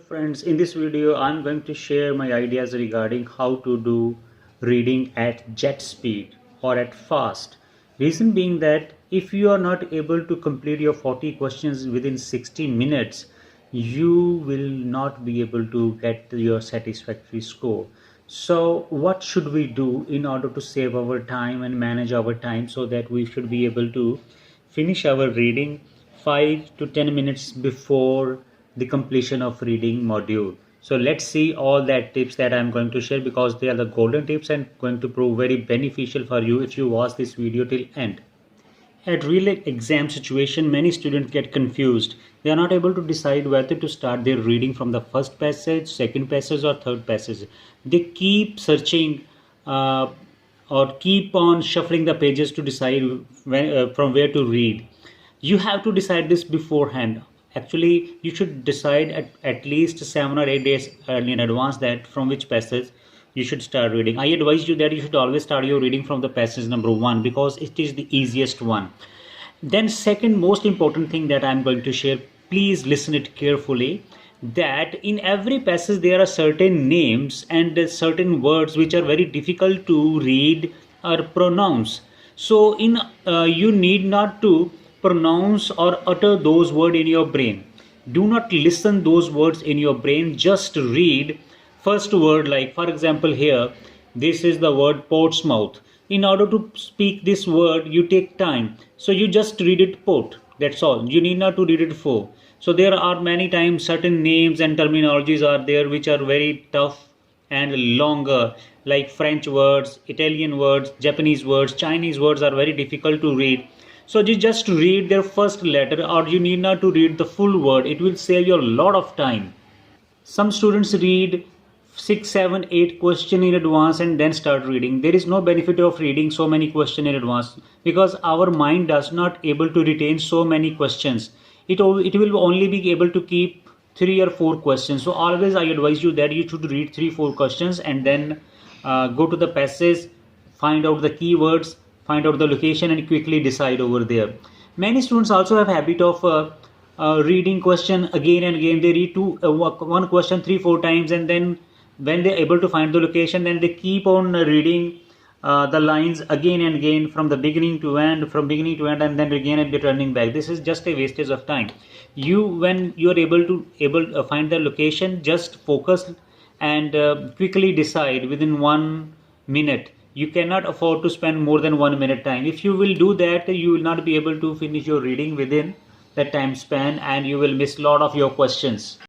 Friends, in this video I'm going to share my ideas regarding how to do reading at jet speed or at fast. Reason being that if you are not able to complete your 40 questions within 60 minutes, you will not be able to get your satisfactory score. So what should we do in order to save our time and manage our time so that we should be able to finish our reading 5 to 10 minutes before the completion of reading module. So let's see all that tips that I'm going to share, because they are the golden tips and going to prove very beneficial for you if you watch this video till end. At real exam situation, many students get confused. They are not able to decide whether to start their reading from the first passage, second passage or third passage. They keep searching or keep on shuffling the pages to decide from where to read. You have to decide this beforehand. Actually, you should decide at least 7 or 8 days early in advance that from which passage you should start reading. I advise you that you should always start your reading from the passage number 1 because it is the easiest one. Then second most important thing that I'm going to share, please listen it carefully, that in every passage there are certain names and certain words which are very difficult to read or pronounce. So you need not to pronounce or utter those words in your brain. Do not listen those words in your brain, just read first word. Like for example, here this is the word Portsmouth. In order to speak this word you take time, so you just read it port, that's all. You need not to read it for. So there are many times certain names and terminologies are there which are very tough and longer, like French words, Italian words, Japanese words, Chinese words are very difficult to read. So you just read their first letter, or you need not to read the full word. It will save you a lot of time. Some students read 6, 7, 8 questions in advance and then start reading. There is no benefit of reading so many questions in advance because our mind does not able to retain so many questions. It will only be able to keep 3 or 4 questions. So always I advise you that you should read 3, 4 questions and then go to the passage, find out the keywords, find out the location and quickly decide over there. Many students also have habit of reading question again and again. They read one question 3, 4 times, and then when they're able to find the location, then they keep on reading the lines again and again from the beginning to end, and then again and returning back. This is just a wastage of time. When you are able to find the location, just focus and quickly decide within 1 minute. You cannot afford to spend more than 1 minute time. If you will do that, you will not be able to finish your reading within that time span and you will miss a lot of your questions.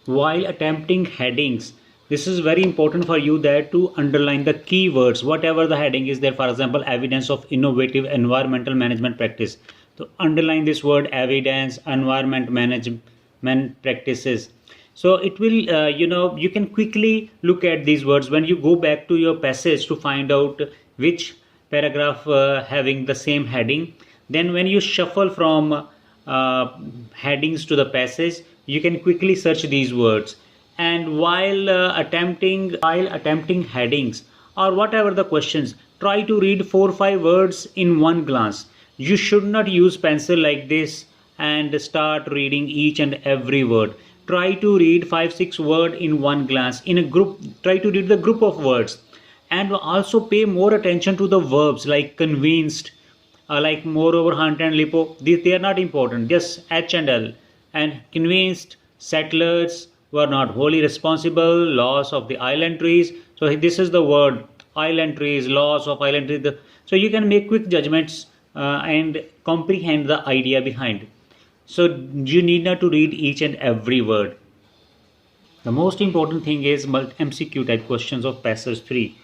While attempting headings, this is very important for you that to underline the keywords, whatever the heading is there. For example, evidence of innovative environmental management practice. So underline this word, evidence, environment management practices. So it will, you can quickly look at these words when you go back to your passage to find out which paragraph having the same heading. Then when you shuffle from headings to the passage, you can quickly search these words. And while attempting headings or whatever the questions, try to read 4 or 5 words in one glance. You should not use pencil like this and start reading each and every word. Try to read 5, 6 words in one glance. In a group, try to read the group of words, and also pay more attention to the verbs like convinced, like moreover, hunt and lipo. They are not important, just H and L. And convinced, settlers were not wholly responsible, loss of the island trees. So this is the word, island trees, loss of island trees. So you can make quick judgments and comprehend the idea behind. So you need not to read each and every word. The most important thing is MCQ type questions of passage 3.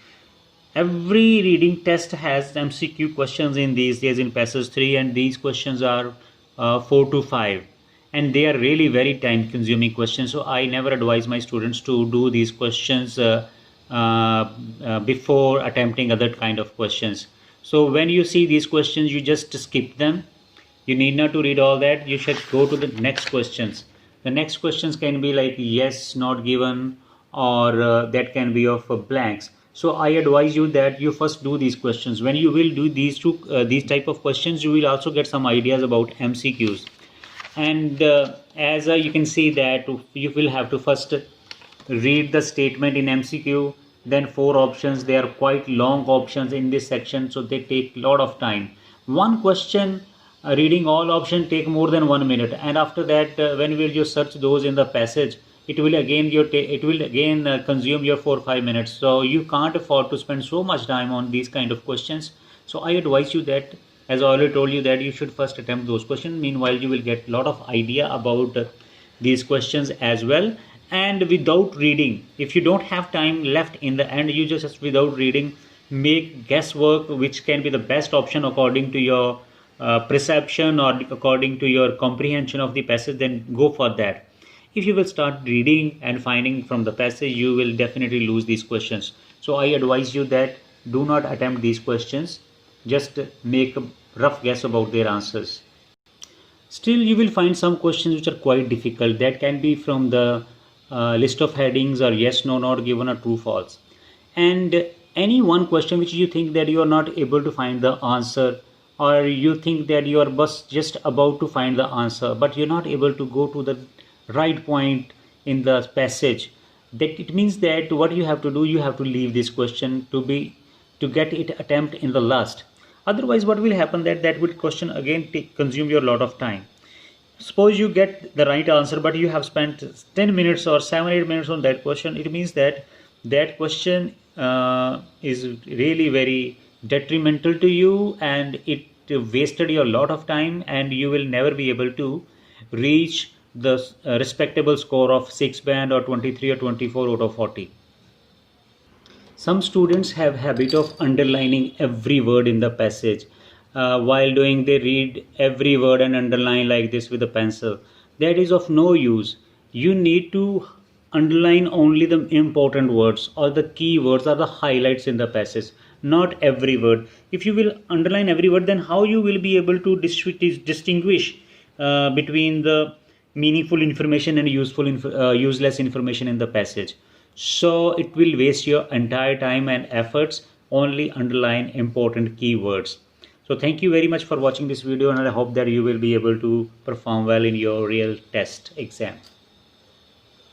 Every reading test has MCQ questions in these days in passage 3, and these questions are 4 to 5, and they are really very time consuming questions. So I never advise my students to do these questions before attempting other kind of questions. So when you see these questions, you just skip them. You need not to read all that. You should go to the next questions. The next questions can be like yes, not given, or that can be of blanks. So I advise you that you first do these questions. When you will do these type of questions, you will also get some ideas about MCQs. And as you can see that you will have to first read the statement in MCQ, then four options. They are quite long options in this section, so they take a lot of time. One question, reading all options take more than 1 minute, and after that when will you search those in the passage, it will again consume your 4 or 5 minutes. So you can't afford to spend so much time on these kind of questions. So I advise you that, as I already told you, that you should first attempt those questions. Meanwhile, you will get a lot of idea about these questions as well. And without reading, if you don't have time left in the end, you just without reading make guesswork, which can be the best option according to your perception or according to your comprehension of the passage. Then go for that. If you will start reading and finding from the passage, you will definitely lose these questions. So I advise you that do not attempt these questions, just make a rough guess about their answers. Still, you will find some questions which are quite difficult. That can be from the list of headings, or yes, no, not given, or true, false. And any one question which you think that you are not able to find the answer, or you think that you are just about to find the answer, but you're not able to go to the right point in the passage, that it means that what you have to do, you have to leave this question to get it attempt in the last. Otherwise, what will happen, that would question again consume your lot of time. Suppose you get the right answer, but you have spent 10 minutes or 7 8 minutes on that question. It means that that question is really very detrimental to you, and it wasted your lot of time, and you will never be able to reach the respectable score of 6 band or 23 or 24 out of 40. Some students have habit of underlining every word in the passage. While doing, they read every word and underline like this with a pencil. That is of no use. You need to underline only the important words, or the key words, or the highlights in the passage, not every word. If you will underline every word, then how you will be able to distinguish between the meaningful information and useless information in the passage? So it will waste your entire time and efforts. Only underline important keywords. So thank you very much for watching this video, and I hope that you will be able to perform well in your real test exam.